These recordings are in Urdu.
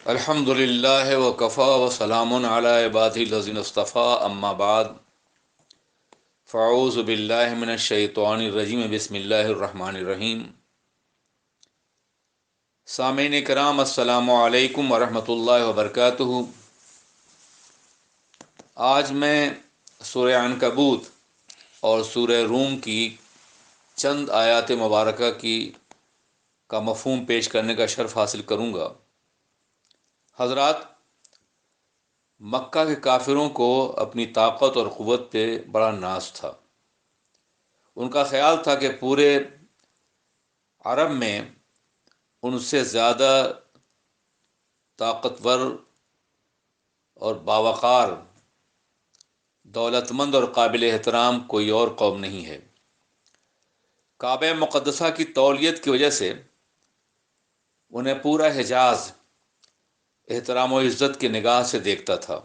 الحمد للہ وکفا وسلام علی عبادہ الذین اصطفیٰ اما بعد فاعوذ باللہ من الشیطان الرجیم بسم اللہ الرحمن الرحیم۔ سامعین کرام، السلام علیکم ورحمۃ اللہ وبرکاتہ۔ آج میں سورہ عنکبوت اور سورہ روم کی چند آیات مبارکہ کا مفہوم پیش کرنے کا شرف حاصل کروں گا۔ حضرات، مکہ کے کافروں کو اپنی طاقت اور قوت پہ بڑا ناز تھا۔ ان کا خیال تھا کہ پورے عرب میں ان سے زیادہ طاقتور اور باوقار، دولت مند اور قابل احترام کوئی اور قوم نہیں ہے۔ کعبہ مقدسہ کی تولیت کی وجہ سے انہیں پورا حجاز احترام و عزت کی نگاہ سے دیکھتا تھا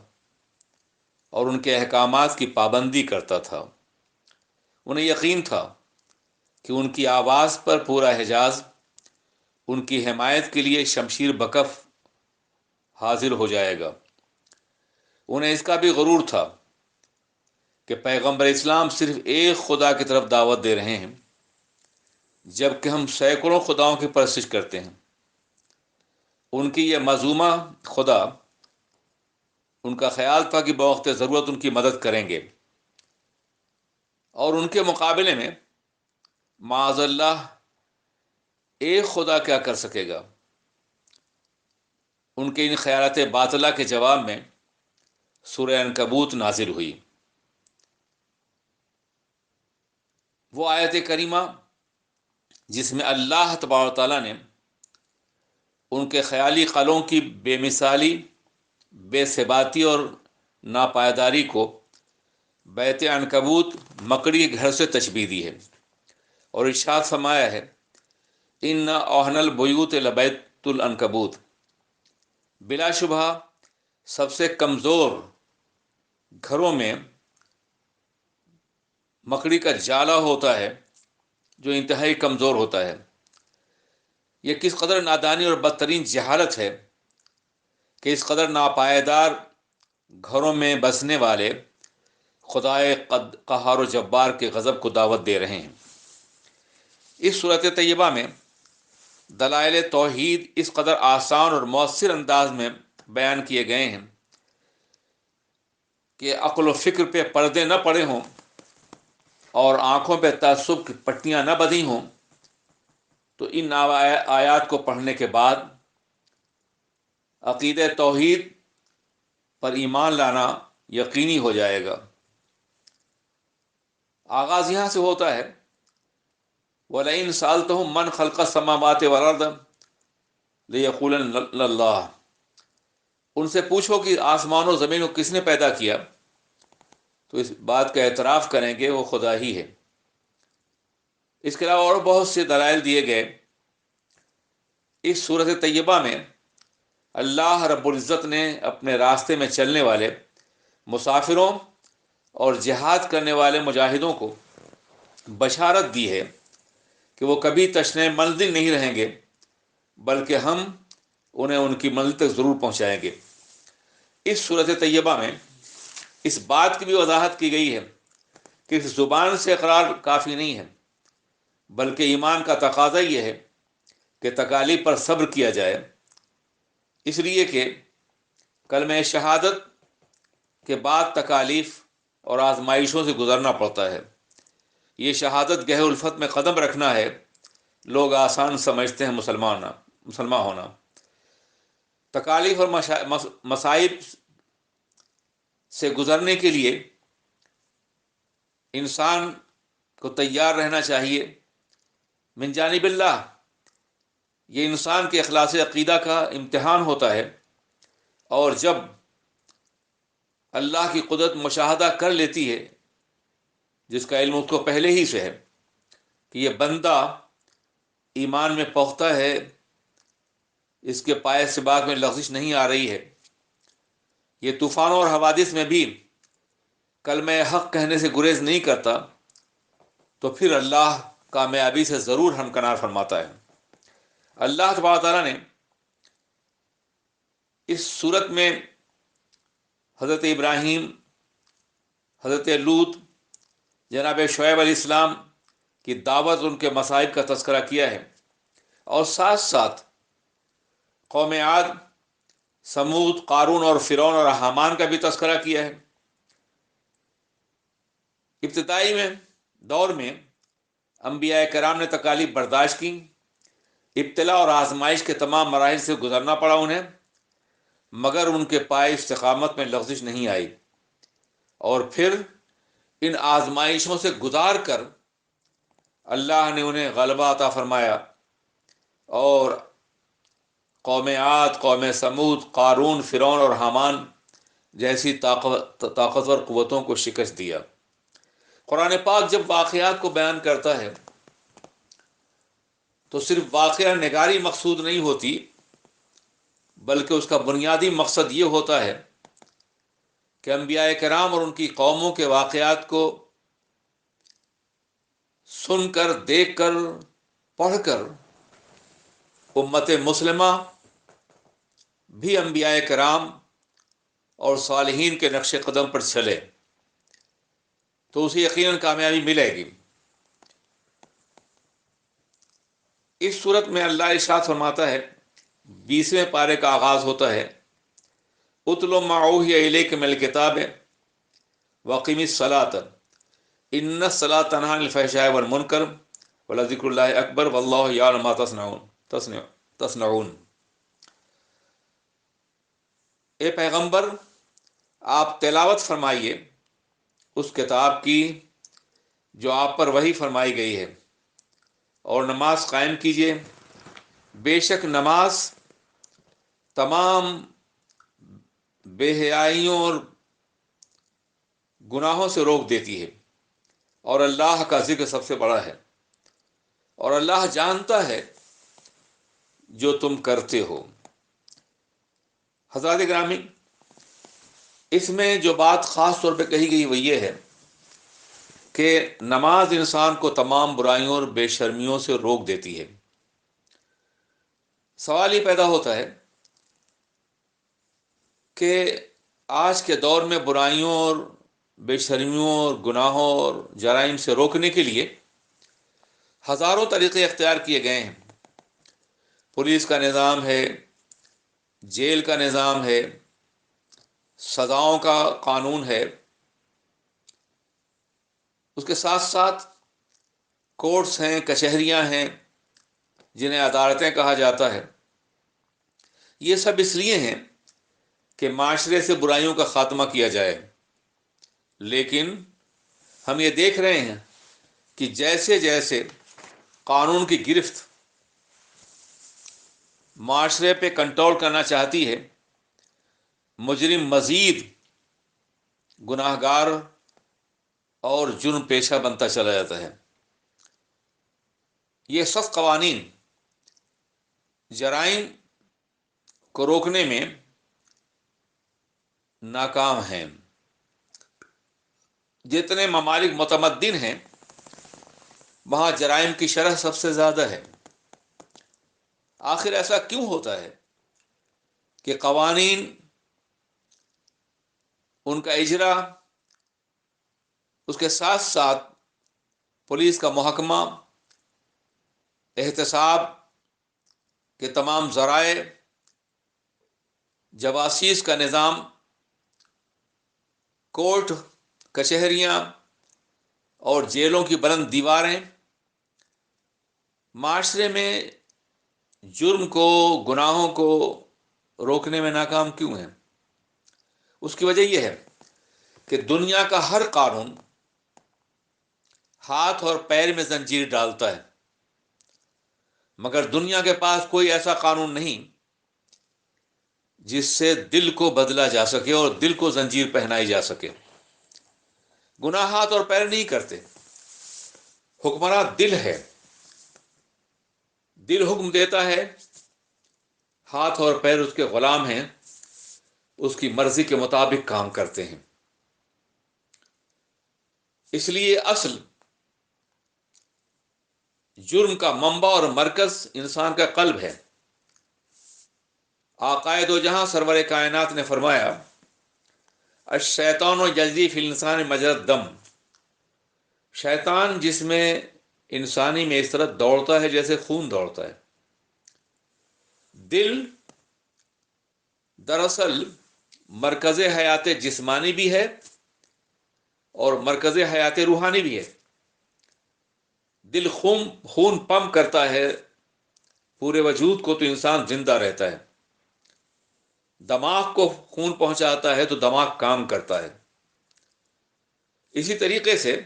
اور ان کے احکامات کی پابندی کرتا تھا۔ انہیں یقین تھا کہ ان کی آواز پر پورا حجاز ان کی حمایت کے لیے شمشیر بکف حاضر ہو جائے گا۔ انہیں اس کا بھی غرور تھا کہ پیغمبر اسلام صرف ایک خدا کی طرف دعوت دے رہے ہیں، جبکہ ہم سینکڑوں خداؤں کی پرستش کرتے ہیں۔ ان کی یہ معصومہ خدا، ان کا خیال تھا کہ بوقت ضرورت ان کی مدد کریں گے، اور ان کے مقابلے میں معاذ اللہ ایک خدا کیا کر سکے گا۔ ان کے ان خیالات باطلہ کے جواب میں سورہ عنکبوت نازل ہوئی۔ وہ آیت کریمہ جس میں اللہ تبارک و تعالیٰ نے ان کے خیالی قلوں کی بے مثالی، بے ثباتی اور ناپائیداری کو بیت عنکبوت، مکڑی کے گھر سے تشبیہ دی ہے، اور ارشاد فرمایا ہے ان اوہن البیوت لبیت العنکبوت، بلا شبہ سب سے کمزور گھروں میں مکڑی کا جالا ہوتا ہے جو انتہائی کمزور ہوتا ہے۔ یہ کس قدر نادانی اور بدترین جہالت ہے کہ اس قدر ناپائیدار گھروں میں بسنے والے خدائے قہار و جبار کے غضب کو دعوت دے رہے ہیں۔ اس صورت طیبہ میں دلائل توحید اس قدر آسان اور مؤثر انداز میں بیان کیے گئے ہیں کہ عقل و فکر پہ پردے نہ پڑے ہوں اور آنکھوں پہ تعصب کی پٹیاں نہ بندھی ہوں تو ان آیات کو پڑھنے کے بعد عقیدہ توحید پر ایمان لانا یقینی ہو جائے گا۔ آغاز یہاں سے ہوتا ہے وَلَئِن سَأَلْتَهُم مَّنْ خَلَقَ السَّمَاوَاتِ وَالْأَرْضَ لَيَقُولَنَّ اللَّهُ، ان سے پوچھو کہ آسمان و زمین کو کس نے پیدا کیا، تو اس بات کا اعتراف کریں گے وہ خدا ہی ہے۔ اس کے علاوہ اور بہت سے دلائل دیے گئے۔ اس صورت طیبہ میں اللہ رب العزت نے اپنے راستے میں چلنے والے مسافروں اور جہاد کرنے والے مجاہدوں کو بشارت دی ہے کہ وہ کبھی تشنہ منزل نہیں رہیں گے، بلکہ ہم انہیں ان کی منزل تک ضرور پہنچائیں گے۔ اس صورت طیبہ میں اس بات کی بھی وضاحت کی گئی ہے کہ اس زبان سے اقرار کافی نہیں ہے، بلکہ ایمان کا تقاضا یہ ہے کہ تکالیف پر صبر کیا جائے، اس لیے کہ کلمہ شہادت کے بعد تکالیف اور آزمائشوں سے گزرنا پڑتا ہے۔ یہ شہادت گہر الفت میں قدم رکھنا ہے۔ لوگ آسان سمجھتے ہیں مسلمان ہونا۔ تکالیف اور مصائب سے گزرنے کے لیے انسان کو تیار رہنا چاہیے من جانب اللہ۔ یہ انسان کے اخلاص عقیدہ کا امتحان ہوتا ہے، اور جب اللہ کی قدرت مشاہدہ کر لیتی ہے، جس کا علم اس کو پہلے ہی سے ہے کہ یہ بندہ ایمان میں پختہ ہے، اس کے پائے سباق میں لغزش نہیں آ رہی ہے، یہ طوفانوں اور حوادث میں بھی کلمہ حق کہنے سے گریز نہیں کرتا، تو پھر اللہ کامیابی سے ضرور ہمکنار فرماتا ہے۔ اللہ تبارک تعالیٰ نے اس صورت میں حضرت ابراہیم، حضرت لوط، جناب شعیب علیہ السلام کی دعوت، ان کے مصائب کا تذکرہ کیا ہے، اور ساتھ ساتھ قوم عاد، سمود، قارون اور فرعون اور حامان کا بھی تذکرہ کیا ہے۔ ابتدائی دور میں انبیاء کرام نے تکالیف برداشت کی، ابتلا اور آزمائش کے تمام مراحل سے گزرنا پڑا انہیں، مگر ان کے پائے استقامت میں لغزش نہیں آئی، اور پھر ان آزمائشوں سے گزار کر اللہ نے انہیں غلبہ عطا فرمایا، اور قوم عاد، قوم سمود، قارون، فرعون اور حامان جیسی طاقتور قوتوں کو شکست دیا۔ قرآن پاک جب واقعات کو بیان کرتا ہے تو صرف واقعہ نگاری مقصود نہیں ہوتی، بلکہ اس کا بنیادی مقصد یہ ہوتا ہے کہ انبیاء کرام اور ان کی قوموں کے واقعات کو سن کر، دیکھ کر، پڑھ کر امت مسلمہ بھی انبیاء کرام اور صالحین کے نقش قدم پر چلے تو اسے یقیناً کامیابی ملے گی۔ اس صورت میں اللہ ارشاد فرماتا ہے، 20ویں پارے کا آغاز ہوتا ہے، اتل ما اوحی الیک من الکتاب واقم الصلاۃ ان الصلاۃ تنہی عن الفحشاء والمنکر ولذکر اللہ اکبر واللہ یعلم ما تصنعون۔ اے پیغمبر، آپ تلاوت فرمائیے اس کتاب کی جو آپ پر وحی فرمائی گئی ہے، اور نماز قائم کیجیے، بے شک نماز تمام بے حیائیوں اور گناہوں سے روک دیتی ہے، اور اللہ کا ذکر سب سے بڑا ہے، اور اللہ جانتا ہے جو تم کرتے ہو۔ حضرات گرامی، اس میں جو بات خاص طور پہ کہی گئی وہ یہ ہے کہ نماز انسان کو تمام برائیوں اور بے شرمیوں سے روک دیتی ہے۔ سوال یہ پیدا ہوتا ہے کہ آج کے دور میں برائیوں اور بے شرمیوں اور گناہوں اور جرائم سے روکنے کے لیے ہزاروں طریقے اختیار کیے گئے ہیں۔ پولیس کا نظام ہے، جیل کا نظام ہے، سزاؤں کا قانون ہے، اس کے ساتھ ساتھ کورٹس ہیں، کچہریاں ہیں جنہیں عدالتیں کہا جاتا ہے۔ یہ سب اس لیے ہیں کہ معاشرے سے برائیوں کا خاتمہ کیا جائے، لیکن ہم یہ دیکھ رہے ہیں کہ جیسے جیسے قانون کی گرفت معاشرے پہ کنٹرول کرنا چاہتی ہے، مجرم مزید گناہ گار اور جرم پیشہ بنتا چلا جاتا ہے۔ یہ سخت قوانین جرائم کو روکنے میں ناکام ہیں۔ جتنے ممالک متمدن ہیں وہاں جرائم کی شرح سب سے زیادہ ہے۔ آخر ایسا کیوں ہوتا ہے کہ قوانین، ان کا اجرا، اس کے ساتھ ساتھ پولیس کا محکمہ، احتساب کے تمام ذرائع، جواسیس کا نظام، کورٹ، کچہریاں اور جیلوں کی بلند دیواریں معاشرے میں جرم کو، گناہوں کو روکنے میں ناکام کیوں ہیں؟ اس کی وجہ یہ ہے کہ دنیا کا ہر قانون ہاتھ اور پیر میں زنجیر ڈالتا ہے، مگر دنیا کے پاس کوئی ایسا قانون نہیں جس سے دل کو بدلا جا سکے اور دل کو زنجیر پہنائی جا سکے۔ گناہ ہاتھ اور پیر نہیں کرتے، حکمراں دل ہے۔ دل حکم دیتا ہے، ہاتھ اور پیر اس کے غلام ہیں، اس کی مرضی کے مطابق کام کرتے ہیں۔ اس لیے اصل جرم کا منبع اور مرکز انسان کا قلب ہے۔ آقائے دو جہاں سرور کائنات نے فرمایا الشیطان و یجری فی الانسان مجرى الدم، شیطان جس میں انسانی میں اس طرح دوڑتا ہے جیسے خون دوڑتا ہے۔ دل دراصل مرکز حیات جسمانی بھی ہے اور مرکز حیات روحانی بھی ہے۔ دل خون پمپ کرتا ہے پورے وجود کو تو انسان زندہ رہتا ہے، دماغ کو خون پہنچاتا ہے تو دماغ کام کرتا ہے۔ اسی طریقے سے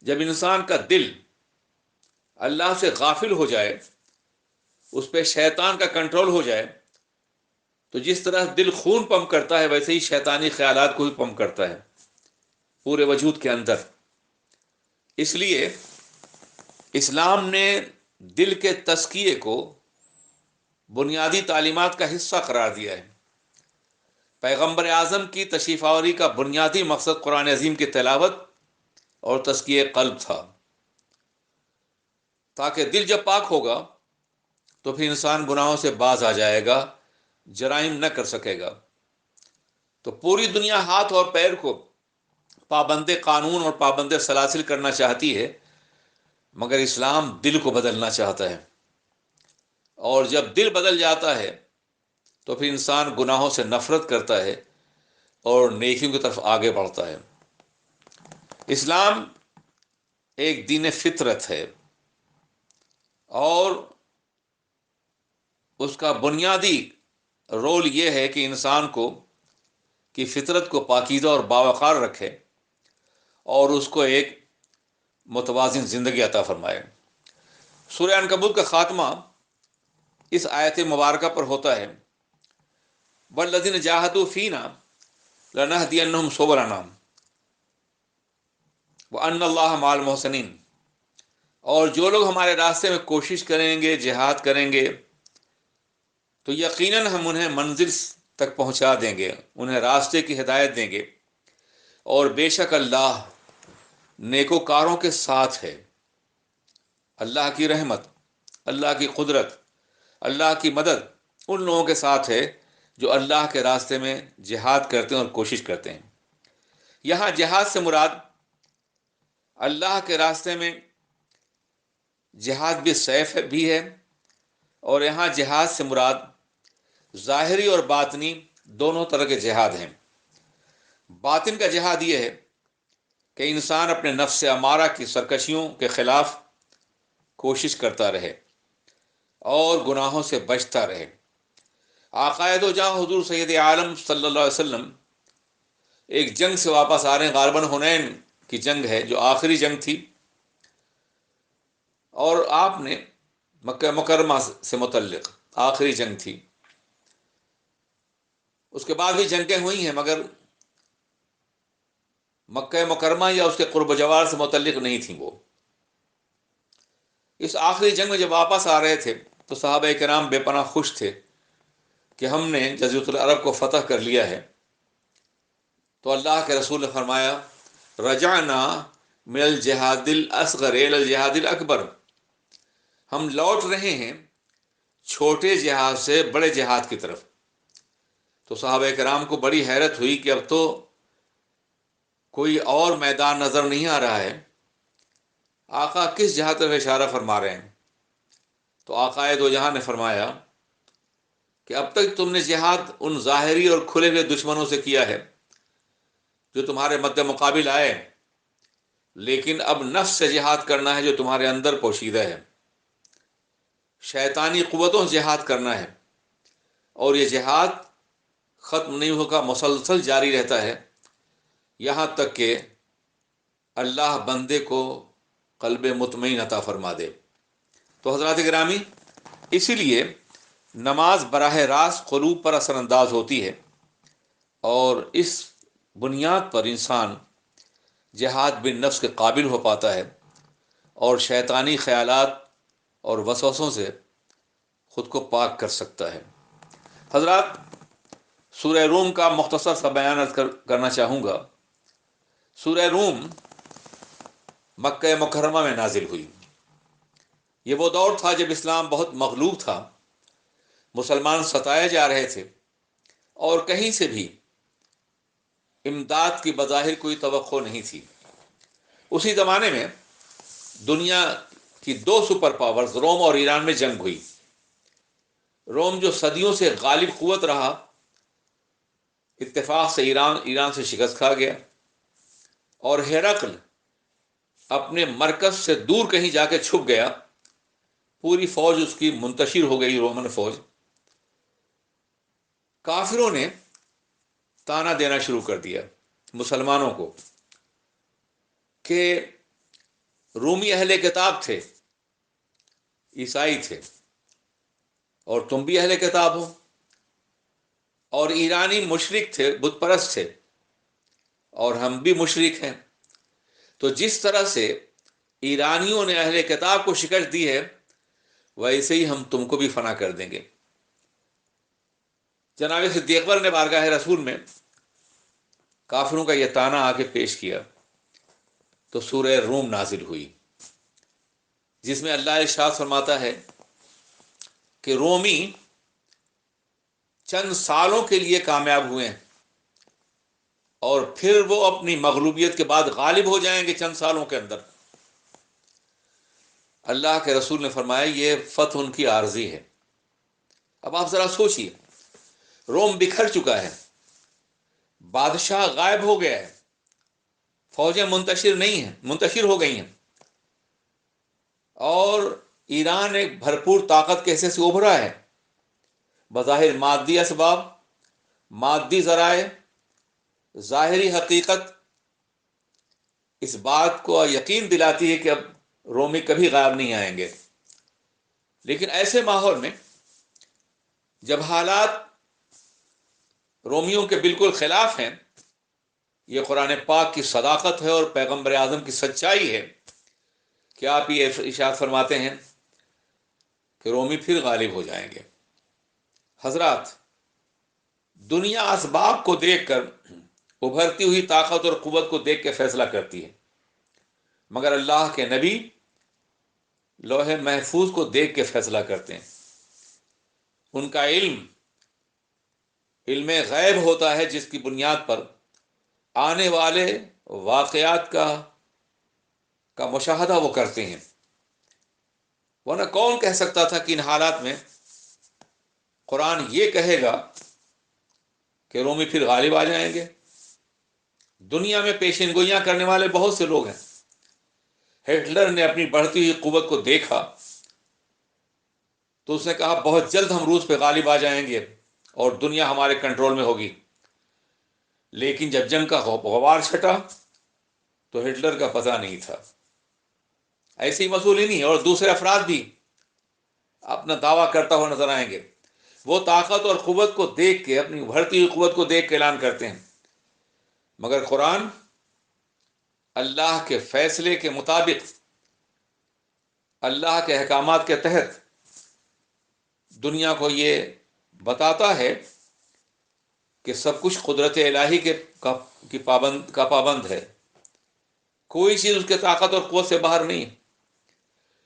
جب انسان کا دل اللہ سے غافل ہو جائے، اس پہ شیطان کا کنٹرول ہو جائے، تو جس طرح دل خون پمپ کرتا ہے ویسے ہی شیطانی خیالات کو بھی پمپ کرتا ہے پورے وجود کے اندر۔ اس لیے اسلام نے دل کے تزکیے کو بنیادی تعلیمات کا حصہ قرار دیا ہے۔ پیغمبر اعظم کی تشریف آوری کا بنیادی مقصد قرآن عظیم کی تلاوت اور تزکیہ قلب تھا، تاکہ دل جب پاک ہوگا تو پھر انسان گناہوں سے باز آ جائے گا، جرائم نہ کر سکے گا۔ تو پوری دنیا ہاتھ اور پیر کو پابند قانون اور پابند سلاسل کرنا چاہتی ہے، مگر اسلام دل کو بدلنا چاہتا ہے، اور جب دل بدل جاتا ہے تو پھر انسان گناہوں سے نفرت کرتا ہے اور نیکیوں کی طرف آگے بڑھتا ہے۔ اسلام ایک دین فطرت ہے اور اس کا بنیادی رول یہ ہے کہ انسان کو کی فطرت کو پاکیزہ اور باوقار رکھے اور اس کو ایک متوازن زندگی عطا فرمائے۔ سورہ عنکبوت کا خاتمہ اس آیت مبارکہ پر ہوتا ہے والذین جاہدوا فینا لنہدینہم سبلنا وان اللہ مع المحسنین، اور جو لوگ ہمارے راستے میں کوشش کریں گے، جہاد کریں گے، تو یقیناً ہم انہیں منزل تک پہنچا دیں گے، انہیں راستے کی ہدایت دیں گے، اور بے شک اللہ نیکوکاروں کے ساتھ ہے۔ اللہ کی رحمت، اللہ کی قدرت، اللہ کی مدد ان لوگوں کے ساتھ ہے جو اللہ کے راستے میں جہاد کرتے ہیں اور کوشش کرتے ہیں۔ یہاں جہاد سے مراد اللہ کے راستے میں جہاد بھی سیف بھی ہے، اور یہاں جہاد سے مراد ظاہری اور باطنی دونوں طرح کے جہاد ہیں۔ باطن کا جہاد یہ ہے کہ انسان اپنے نفس امارہ کی سرکشیوں کے خلاف کوشش کرتا رہے اور گناہوں سے بچتا رہے۔ آقائے دو جہاں حضور سید عالم صلی اللہ علیہ وسلم ایک جنگ سے واپس آ رہے ہیں، غالباً حنین کی جنگ ہے جو آخری جنگ تھی، اور آپ نے مکہ مکرمہ سے متعلق آخری جنگ تھی۔ اس کے بعد بھی جنگیں ہوئی ہیں مگر مکہ مکرمہ یا اس کے قرب و جوار سے متعلق نہیں تھیں وہ۔ اس آخری جنگ میں جب واپس آ رہے تھے تو صحابہ کرام بے پناہ خوش تھے کہ ہم نے جزیرۃ العرب کو فتح کر لیا ہے۔ تو اللہ کے رسول نے فرمایا رجعنا من الجہاد الاصغر الی الجہاد الاکبر، ہم لوٹ رہے ہیں چھوٹے جہاد سے بڑے جہاد کی طرف۔ تو صحابہ کرام کو بڑی حیرت ہوئی کہ اب تو کوئی اور میدان نظر نہیں آ رہا ہے، آقا کس جہاد طرف اشارہ فرما رہے ہیں؟ تو آقائے دو جہاں نے فرمایا کہ اب تک تم نے جہاد ان ظاہری اور کھلے ہوئے دشمنوں سے کیا ہے جو تمہارے مد مقابل آئے، لیکن اب نفس سے جہاد کرنا ہے جو تمہارے اندر پوشیدہ ہے، شیطانی قوتوں سے جہاد کرنا ہے، اور یہ جہاد ختم نہیں ہوگا، مسلسل جاری رہتا ہے یہاں تک کہ اللہ بندے کو قلب مطمئن عطا فرما دے۔ تو حضرات گرامی، اسی لیے نماز براہ راست قلوب پر اثر انداز ہوتی ہے، اور اس بنیاد پر انسان جہاد بن نفس کے قابل ہو پاتا ہے اور شیطانی خیالات اور وسوسوں سے خود کو پاک کر سکتا ہے۔ حضرات، سورہ روم کا مختصر سا بیان کرنا چاہوں گا۔ سورہ روم مکہ مکرمہ میں نازل ہوئی۔ یہ وہ دور تھا جب اسلام بہت مغلوب تھا، مسلمان ستائے جا رہے تھے اور کہیں سے بھی امداد کی بظاہر کوئی توقع نہیں تھی۔ اسی زمانے میں دنیا کی دو سپر پاورز روم اور ایران میں جنگ ہوئی۔ روم جو صدیوں سے غالب قوت رہا، اتفاق سے ایران سے شکست کھا گیا، اور ہرقل اپنے مرکز سے دور کہیں جا کے چھپ گیا۔ پوری فوج اس کی منتشر ہو گئی، رومن فوج۔ کافروں نے تانا دینا شروع کر دیا مسلمانوں کو کہ رومی اہل کتاب تھے، عیسائی تھے، اور تم بھی اہل کتاب ہو، اور ایرانی مشرک تھے، بت پرست تھے، اور ہم بھی مشرک ہیں۔ تو جس طرح سے ایرانیوں نے اہل کتاب کو شکست دی ہے، ویسے ہی ہم تم کو بھی فنا کر دیں گے۔ جناب صدیق اکبر نے بارگاہ رسول میں کافروں کا یہ طعنہ آ کے پیش کیا تو سورہ روم نازل ہوئی، جس میں اللہ ارشاد فرماتا ہے کہ رومی چند سالوں کے لیے کامیاب ہوئے ہیں، اور پھر وہ اپنی مغلوبیت کے بعد غالب ہو جائیں گے چند سالوں کے اندر۔ اللہ کے رسول نے فرمایا یہ فتح ان کی عارضی ہے۔ اب آپ ذرا سوچئے، روم بکھر چکا ہے، بادشاہ غائب ہو گیا ہے، فوجیں منتشر ہو گئی ہیں، اور ایران ایک بھرپور طاقت کے حصے سے ابھرا ہے۔ بظاہر مادی اسباب، مادی ذرائع، ظاہری حقیقت اس بات کو یقین دلاتی ہے کہ اب رومی کبھی غائب نہیں آئیں گے۔ لیکن ایسے ماحول میں جب حالات رومیوں کے بالکل خلاف ہیں، یہ قرآن پاک کی صداقت ہے اور پیغمبر اعظم کی سچائی ہے کہ آپ یہ ارشاد فرماتے ہیں کہ رومی پھر غالب ہو جائیں گے۔ حضرات، دنیا اسباب کو دیکھ کر، ابھرتی ہوئی طاقت اور قوت کو دیکھ کے فیصلہ کرتی ہے، مگر اللہ کے نبی لوح محفوظ کو دیکھ کے فیصلہ کرتے ہیں۔ ان کا علم غیب ہوتا ہے، جس کی بنیاد پر آنے والے واقعات کا مشاہدہ وہ کرتے ہیں۔ ورنہ کون کہہ سکتا تھا کہ ان حالات میں قرآن یہ کہے گا کہ رومی پھر غالب آ جائیں گے؟ دنیا میں پیشین گوئیاں کرنے والے بہت سے لوگ ہیں۔ ہٹلر نے اپنی بڑھتی ہوئی قوت کو دیکھا تو اس نے کہا بہت جلد ہم روس پہ غالب آ جائیں گے اور دنیا ہمارے کنٹرول میں ہوگی۔ لیکن جب جنگ کا غبار چھٹا تو ہٹلر کا پتہ نہیں تھا۔ ایسے ہی مسولینی اور دوسرے افراد بھی اپنا دعویٰ کرتا ہوا نظر آئیں گے۔ وہ طاقت اور قوت کو دیکھ کے، اپنی بڑھتی ہوئی قوت کو دیکھ کے اعلان کرتے ہیں، مگر قرآن اللہ کے فیصلے کے مطابق، اللہ کے احکامات کے تحت دنیا کو یہ بتاتا ہے کہ سب کچھ قدرت الہی کی پابند ہے۔ کوئی چیز اس کے طاقت اور قوت سے باہر نہیں ہے۔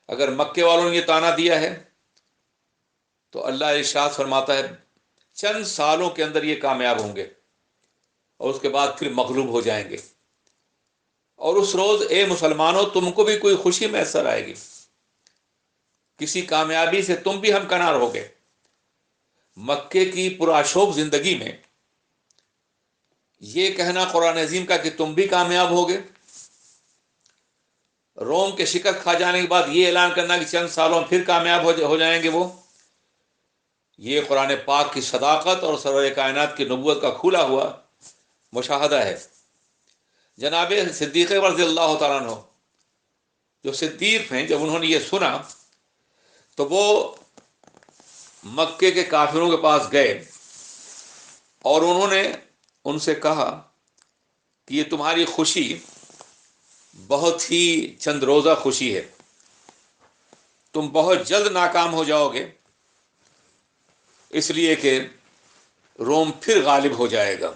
اگر مکے والوں نے یہ طعنہ دیا ہے تو اللہ ارشاد فرماتا ہے چند سالوں کے اندر یہ کامیاب ہوں گے اور اس کے بعد پھر مغلوب ہو جائیں گے۔ اور اس روز اے مسلمانوں، تم کو بھی کوئی خوشی میسر آئے گی، کسی کامیابی سے تم بھی ہمکنار ہوگے۔ مکے کی پرآشوب زندگی میں یہ کہنا قرآن عظیم کا کہ تم بھی کامیاب ہوگے، روم کے شکست کھا جانے کے بعد یہ اعلان کرنا کہ چند سالوں میں پھر کامیاب ہو جائیں گے وہ، یہ قرآن پاک کی صداقت اور سرور کائنات کی نبوت کا کھلا ہوا مشاہدہ ہے۔ جناب صدیق رضی اللہ تعالیٰ عنہ جو صدیق ہیں، جب انہوں نے یہ سنا تو وہ مکے کے کافروں کے پاس گئے اور انہوں نے ان سے کہا کہ یہ تمہاری خوشی بہت ہی چند روزہ خوشی ہے، تم بہت جلد ناکام ہو جاؤ گے، اس لیے کہ روم پھر غالب ہو جائے گا۔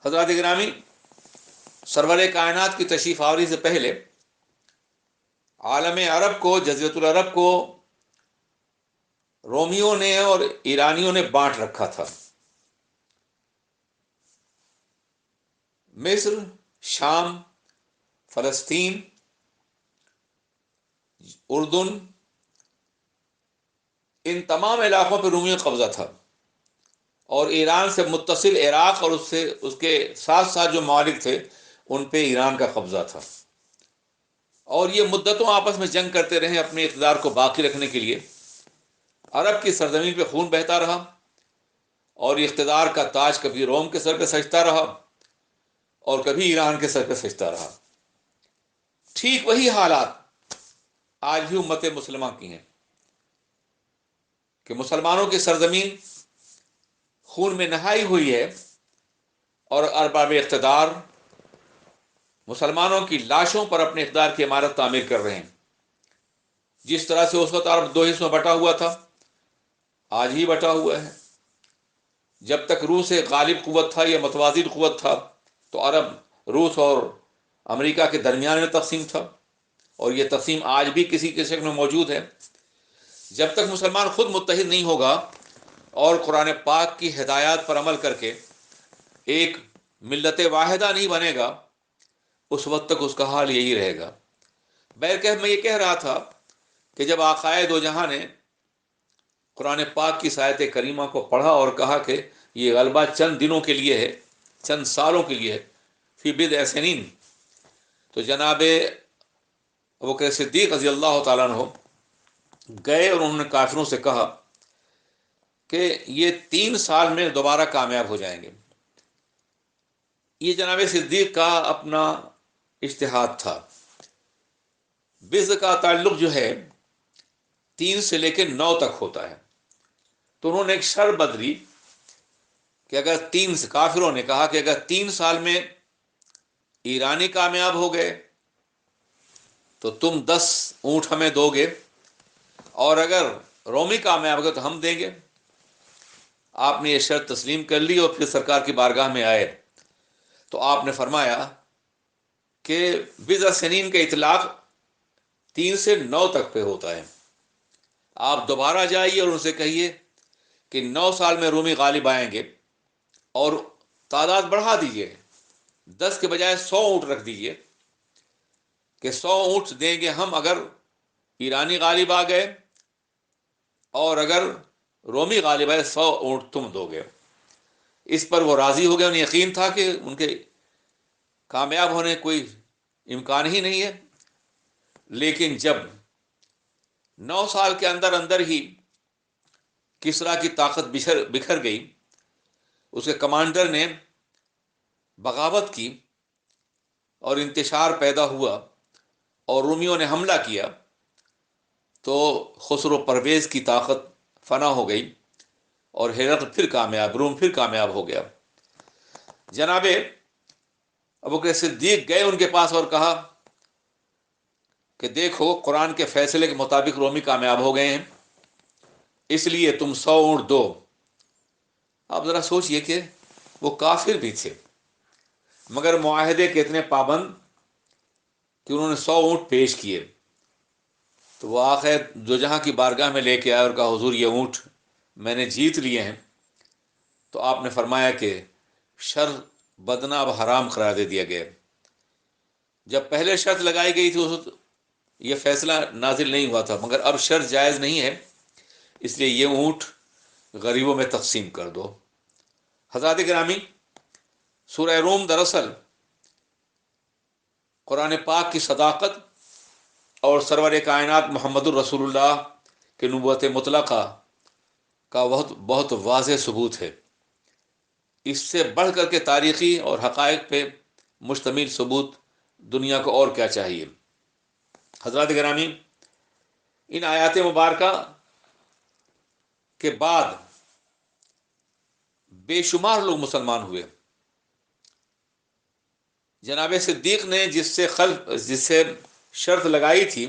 حضرات گرامی، سرور کائنات کی تشریف آوری سے پہلے عالم عرب کو، جزیرۃ العرب کو رومیوں نے اور ایرانیوں نے بانٹ رکھا تھا۔ مصر، شام، فلسطین، اردن، ان تمام علاقوں پہ رومیوں کا قبضہ تھا، اور ایران سے متصل عراق اور اس کے ساتھ ساتھ جو ممالک تھے ان پہ ایران کا قبضہ تھا، اور یہ مدتوں آپس میں جنگ کرتے رہے اپنے اقتدار کو باقی رکھنے کے لیے۔ عرب کی سرزمین پہ خون بہتا رہا، اور اقتدار کا تاج کبھی روم کے سر پہ سجتا رہا اور کبھی ایران کے سر پہ سجتا رہا۔ ٹھیک وہی حالات آج بھی امت مسلمہ کی ہیں کہ مسلمانوں کی سرزمین خون میں نہائی ہوئی ہے، اور ارباب اقتدار مسلمانوں کی لاشوں پر اپنے اقتدار کی عمارت تعمیر کر رہے ہیں۔ جس طرح سے اس وقت عرب دو حصوں میں بٹا ہوا تھا، آج ہی بٹا ہوا ہے۔ جب تک روس ایک غالب قوت تھا یا متوازن قوت تھا تو عرب روس اور امریکہ کے درمیان میں تقسیم تھا، اور یہ تقسیم آج بھی کسی کے شکل میں موجود ہے۔ جب تک مسلمان خود متحد نہیں ہوگا اور قرآن پاک کی ہدایات پر عمل کر کے ایک ملت واحدہ نہیں بنے گا، اس وقت تک اس کا حال یہی رہے گا۔ بہرکیف میں یہ کہہ رہا تھا کہ جب آقائے دو جہاں نے قرآن پاک کی آیت کریمہ کو پڑھا اور کہا کہ یہ غلبہ چند دنوں کے لیے ہے، چند سالوں کے لیے ہے، فی بضع سنین، تو جناب ابوبکر صدیق رضی اللہ تعالیٰ عنہ گئے اور انہوں نے کافروں سے کہا کہ یہ 3 سال میں دوبارہ کامیاب ہو جائیں گے۔ یہ جناب صدیق کا اپنا اجتہاد تھا۔ بضع کا تعلق جو ہے 3 سے لے کے 9 تک ہوتا ہے، تو انہوں نے ایک شرط بدلی کہ اگر کافروں نے کہا کہ اگر 3 سال میں ایرانی کامیاب ہو گئے تو تم 10 اونٹ ہمیں دو گے، اور اگر رومی کامیاب ہو گئے تو ہم دیں گے۔ آپ نے یہ شرط تسلیم کر لی اور پھر سرکار کی بارگاہ میں آئے تو آپ نے فرمایا کہ بضع سنین کا اطلاق 3 سے 9 تک پہ ہوتا ہے۔ آپ دوبارہ جائیے اور ان سے کہیے کہ 9 سال میں رومی غالب آئیں گے، اور تعداد بڑھا دیجیے، 10 کے بجائے 100 اونٹ رکھ دیجیے کہ 100 اونٹ دیں گے ہم اگر ایرانی غالب آ گئے، اور اگر رومی غالب آئے 100 اونٹ تم دو گے۔ اس پر وہ راضی ہو گئے، انہیں یقین تھا کہ ان کے کامیاب ہونے کوئی امکان ہی نہیں ہے۔ لیکن جب 9 سال کے اندر اندر ہی کسریٰ کی طاقت بکھر گئی، اس کے کمانڈر نے بغاوت کی اور انتشار پیدا ہوا اور رومیوں نے حملہ کیا، تو خسرو پرویز کی طاقت فنا ہو گئی اور روم پھر کامیاب ہو گیا۔ جناب ابوبکر صدیق گئے ان کے پاس اور کہا کہ دیکھو قرآن کے فیصلے کے مطابق رومی کامیاب ہو گئے ہیں، اس لیے تم 100 اونٹ دو۔ آپ ذرا سوچئے کہ وہ کافر بھی تھے مگر معاہدے کے اتنے پابند کہ انہوں نے 100 اونٹ پیش کیے۔ تو وہ آخر جو جہاں کی بارگاہ میں لے کے آئے اور کہا حضور یہ اونٹ میں نے جیت لیے ہیں، تو آپ نے فرمایا کہ شرط بدنہ اب حرام قرار دے دیا گیا۔ جب پہلے شرط لگائی گئی تھی اس وقت یہ فیصلہ نازل نہیں ہوا تھا، مگر اب شرط جائز نہیں ہے، اس لیے یہ اونٹ غریبوں میں تقسیم کر دو۔ حضرات گرامی، سورہ روم دراصل قرآن پاک کی صداقت اور سرور کائنات محمد الرسول اللہ کے نبوت مطلقہ کا بہت واضح ثبوت ہے۔ اس سے بڑھ کر کے تاریخی اور حقائق پہ مشتمل ثبوت دنیا کو اور کیا چاہیے۔ حضرات گرامی، ان آیات مبارکہ کے بعد بے شمار لوگ مسلمان ہوئے۔ جناب صدیق نے جس سے شرط لگائی تھی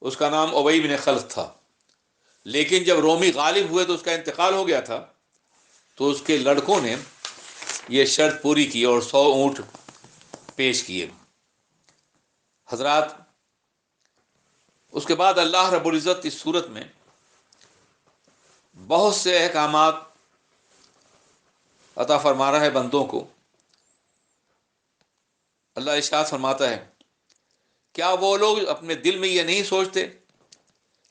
اس کا نام ابی بن خلف تھا، لیکن جب رومی غالب ہوئے تو اس کا انتقال ہو گیا تھا، تو اس کے لڑکوں نے یہ شرط پوری کی اور 100 اونٹ پیش کیے۔ حضرات، اس کے بعد اللہ رب العزت اس صورت میں بہت سے احکامات عطا فرما رہا ہے بندوں کو۔ اللہ ارشاد فرماتا ہے، کیا وہ لوگ اپنے دل میں یہ نہیں سوچتے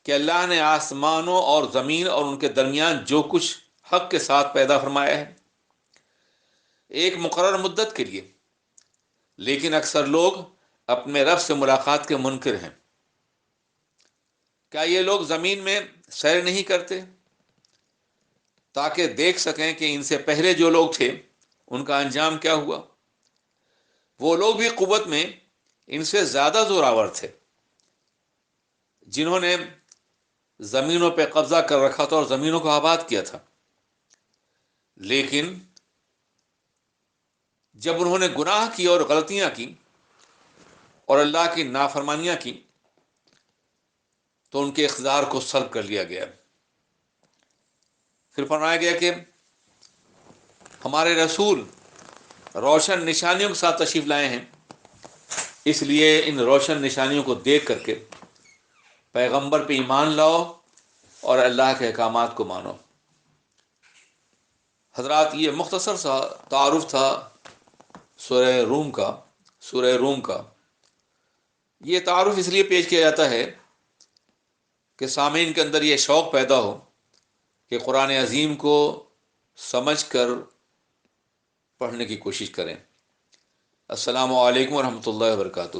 کہ اللہ نے آسمانوں اور زمین اور ان کے درمیان جو کچھ حق کے ساتھ پیدا فرمایا ہے ایک مقرر مدت کے لیے، لیکن اکثر لوگ اپنے رب سے ملاقات کے منکر ہیں۔ کیا یہ لوگ زمین میں سیر نہیں کرتے تاکہ دیکھ سکیں کہ ان سے پہلے جو لوگ تھے ان کا انجام کیا ہوا؟ وہ لوگ بھی قوت میں ان سے زیادہ زوراور تھے، جنہوں نے زمینوں پہ قبضہ کر رکھا تھا اور زمینوں کو آباد کیا تھا، لیکن جب انہوں نے گناہ کی اور غلطیاں کی اور اللہ کی نافرمانیاں کی تو ان کے اقتدار کو سلب کر لیا گیا۔ پھر فرمایا گیا کہ ہمارے رسول روشن نشانیوں کے ساتھ تشریف لائے ہیں، اس لیے ان روشن نشانیوں کو دیکھ کر کے پیغمبر پہ ایمان لاؤ اور اللہ کے احکامات کو مانو۔ حضرات، یہ مختصر سا تعارف تھا سورہ روم کا۔ یہ تعارف اس لیے پیش کیا جاتا ہے کہ سامعین کے اندر یہ شوق پیدا ہو کہ قرآن عظیم کو سمجھ کر پڑھنے کی کوشش کریں۔ السلام علیکم ورحمۃ اللہ وبرکاتہ۔